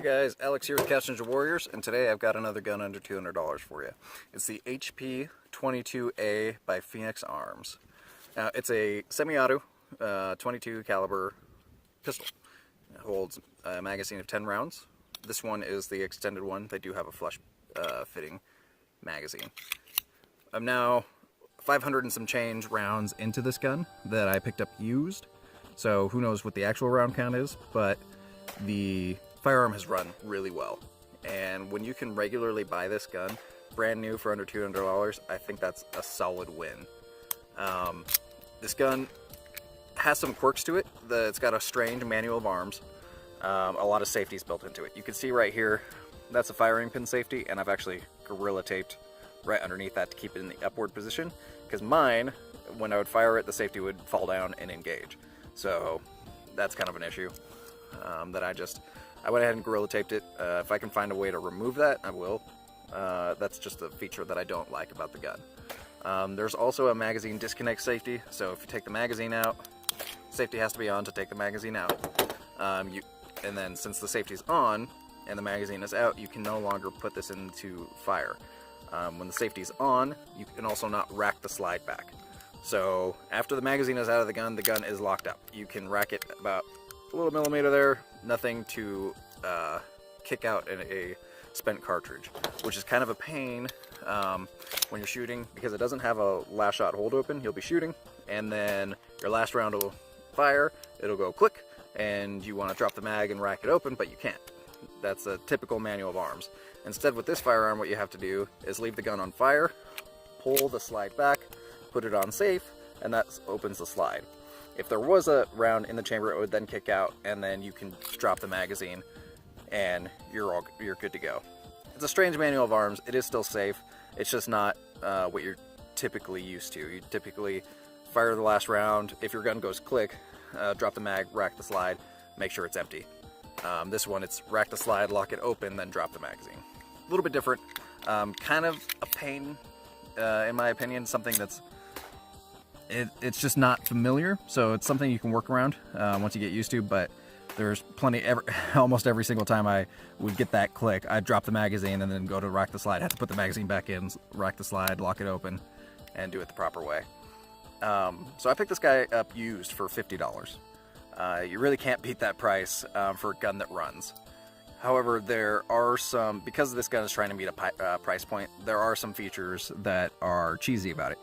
Hey guys, Alex here with Couch Ninja Warriors, and today I've got another gun under $200 for you. It's the HP22A by Phoenix Arms. Now, it's a semi-auto 22 caliber pistol. It holds a magazine of 10 rounds. This one is the extended one. They do have a flush fitting magazine. I'm now 500 and some change rounds into this gun that I picked up used. So who knows what the actual round count is, but the firearm has run really well. And when you can regularly buy this gun brand new for under $200, I think that's a solid win. This gun has some quirks to it. It's got a strange manual of arms. A lot of safeties built into it. You can see right here, that's a firing pin safety, and I've actually gorilla taped right underneath that to keep it in the upward position, because mine, when I would fire it, the safety would fall down and engage. So that's kind of an issue that I went ahead and gorilla taped it. If I can find a way to remove that, I will. That's just a feature that I don't like about the gun. There's also a magazine disconnect safety, so if you take the magazine out, safety has to be on to take the magazine out. And then since the safety's on and the magazine is out, you can no longer put this into fire. When the safety's on, you can also not rack the slide back. So after the magazine is out of the gun is locked up. You can rack it about a little millimeter there, nothing to kick out in a spent cartridge, which is kind of a pain when you're shooting, because it doesn't have a last shot hold open. You'll be shooting, and then your last round will fire, it'll go click, and you want to drop the mag and rack it open, but you can't. That's a typical manual of arms. Instead, with this firearm, what you have to do is leave the gun on fire, pull the slide back, put it on safe, and that opens the slide. If there was a round in the chamber, it would then kick out, and then you can drop the magazine, and you're good to go. It's a strange manual of arms. It is still safe. It's just not what you're typically used to. You typically fire the last round. If your gun goes click, drop the mag, rack the slide, make sure it's empty. This one, it's rack the slide, lock it open, then drop the magazine. A little bit different. Kind of a pain, in my opinion. Something that's it's just not familiar, so it's something you can work around once you get used to. But there's almost every single time I would get that click, I'd drop the magazine and then go to rack the slide. I have to put the magazine back in, rack the slide, lock it open, and do it the proper way. So I picked this guy up used for $50. You really can't beat that price for a gun that runs. However, there are some, because this gun is trying to meet a price point, there are some features that are cheesy about it.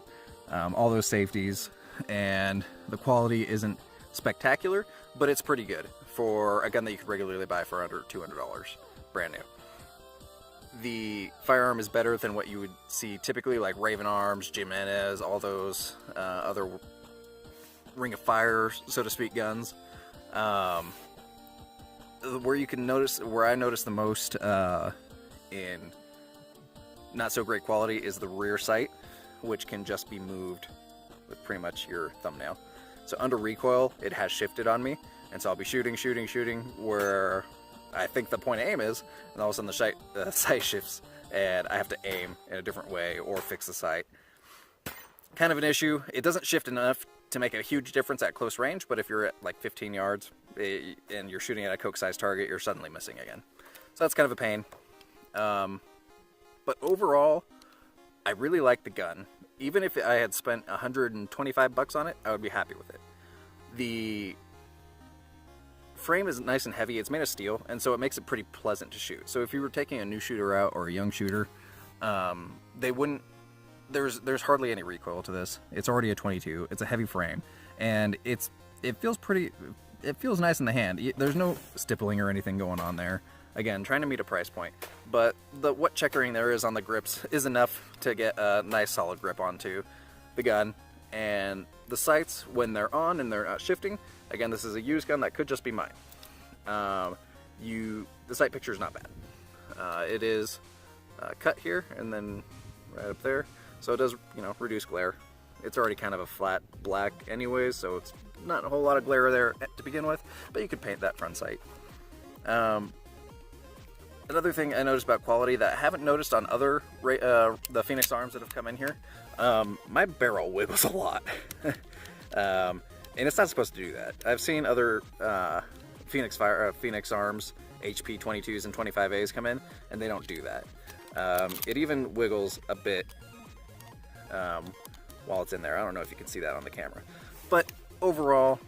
All those safeties, and the quality isn't spectacular, but it's pretty good for a gun that you could regularly buy for under $200, brand new. The firearm is better than what you would see typically, like Raven Arms, Jimenez, all those other Ring of Fire, so to speak, guns. Where I notice the most in not so great quality is the rear sight, which can just be moved with pretty much your thumbnail. So under recoil, it has shifted on me, and so I'll be shooting, where I think the point of aim is, and all of a sudden the sight shifts, and I have to aim in a different way or fix the sight. Kind of an issue. It doesn't shift enough to make a huge difference at close range, but if you're at like 15 yards and you're shooting at a Coke-sized target, you're suddenly missing again. So that's kind of a pain. But overall, I really like the gun. Even if I had spent $125 on it, I would be happy with it. The frame is nice and heavy. It's made of steel, and so it makes it pretty pleasant to shoot. So if you were taking a new shooter out or a young shooter, there's hardly any recoil to this. It's already a 22. It's a heavy frame, and it feels nice in the hand. There's no stippling or anything going on there. Again, trying to meet a price point, but what checkering there is on the grips is enough to get a nice solid grip onto the gun. And the sights, when they're on and they're not shifting, again, this is a used gun that could just be mine. The sight picture is not bad. It is cut here and then right up there, so it does, reduce glare. It's already kind of a flat black anyways, so it's not a whole lot of glare there to begin with, but you could paint that front sight. Another thing I noticed about quality that I haven't noticed on other the Phoenix Arms that have come in here, my barrel wiggles a lot. And it's not supposed to do that. I've seen other Phoenix Arms HP22s and 25As come in, and they don't do that. It even wiggles a bit while it's in there. I don't know if you can see that on the camera, but overall,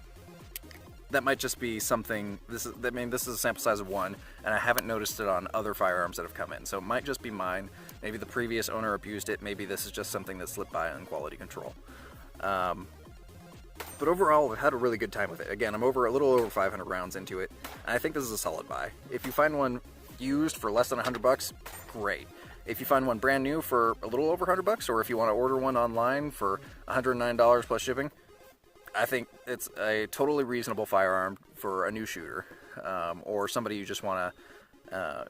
that might just be something. This is a sample size of 1, and I haven't noticed it on other firearms that have come in. So it might just be mine. Maybe the previous owner abused it. Maybe this is just something that slipped by on quality control. But overall, I've had a really good time with it. Again, I'm a little over 500 rounds into it, and I think this is a solid buy. If you find one used for less than $100, great. If you find one brand new for a little over $100, or if you want to order one online for $109 plus shipping, I think it's a totally reasonable firearm for a new shooter, or somebody you just want a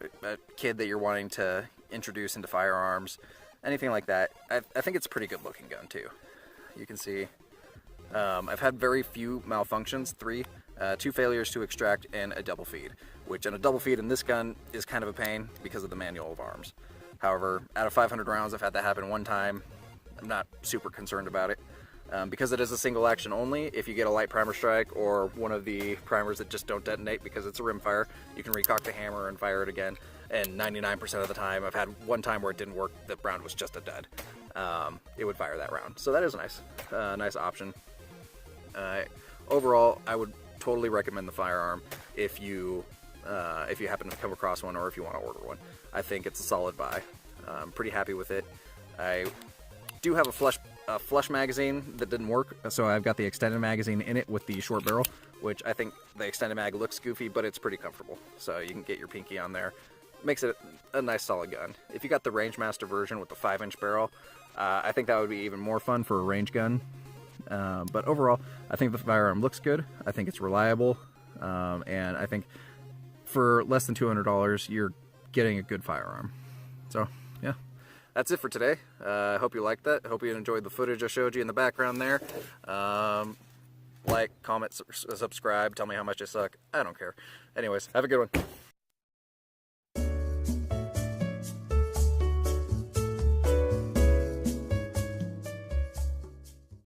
kid that you're wanting to introduce into firearms, anything like that. I think it's a pretty good looking gun too. You can see I've had very few malfunctions, 2 failures to extract and a double feed, which in a double feed in this gun is kind of a pain because of the manual of arms. However, out of 500 rounds, I've had that happen 1 time. I'm not super concerned about it. Because it is a single action only, if you get a light primer strike or one of the primers that just don't detonate because it's a rimfire, you can recock the hammer and fire it again. And 99% of the time, I've had 1 time where it didn't work, the round was just a dud. It would fire that round. So that is a nice option. Overall, I would totally recommend the firearm if you happen to come across one or if you want to order one. I think it's a solid buy. I'm pretty happy with it. I do have a flush magazine that didn't work, so I've got the extended magazine in it with the short barrel, which I think the extended mag looks goofy, but it's pretty comfortable. So you can get your pinky on there. Makes it a nice solid gun. If you got the Rangemaster version with the 5-inch barrel, I think that would be even more fun for a range gun. But overall, I think the firearm looks good. I think it's reliable, and I think for less than $200, you're getting a good firearm. So, yeah. That's it for today. I hope you liked that. I hope you enjoyed the footage I showed you in the background there. Like, comment, subscribe, tell me how much I suck. I don't care. Anyways, have a good one.